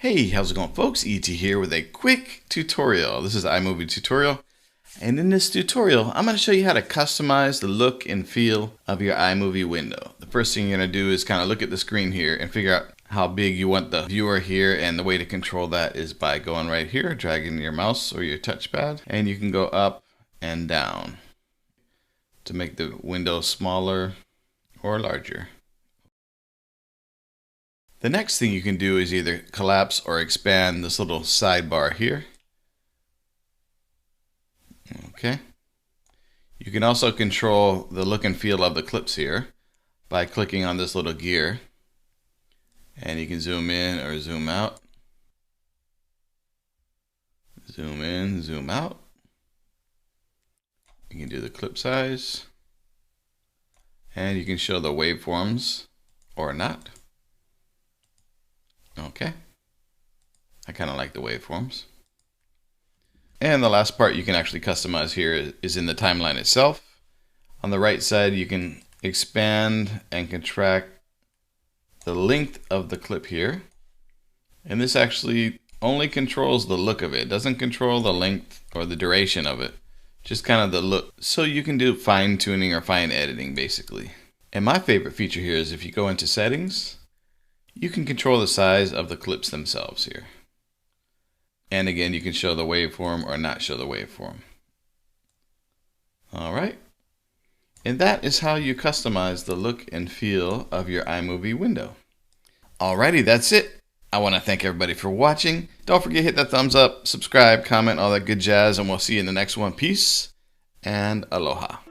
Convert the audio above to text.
Hey, how's it going, folks? E.T. here with a quick tutorial. This is iMovie tutorial. And in this tutorial, I'm going to show you how to customize the look and feel of your iMovie window. The first thing you're going to do is kind of look at the screen here and figure out how big you want the viewer here. And the way to control that is by going right here, dragging your mouse or your touchpad. And you can go up and down to make the window smaller or larger. The next thing you can do is either collapse or expand this little sidebar here. Okay. You can also control the look and feel of the clips here by clicking on this little gear. And you can zoom in or zoom out. Zoom in, zoom out. You can do the clip size. And you can show the waveforms or not. Okay, I kind of like the waveforms. And the last part you can actually customize here is in the timeline itself. On the right side, you can expand and contract the length of the clip here. And this actually only controls the look of it. It doesn't control the length or the duration of it, just kind of the look. So you can do fine tuning or fine editing basically. And my favorite feature here is if you go into settings, you can control the size of the clips themselves here. And again, you can show the waveform or not show the waveform. All right. And that is how you customize the look and feel of your iMovie window. Alrighty, that's it. I want to thank everybody for watching. Don't forget to hit that thumbs up, subscribe, comment, all that good jazz, and we'll see you in the next one. Peace and aloha.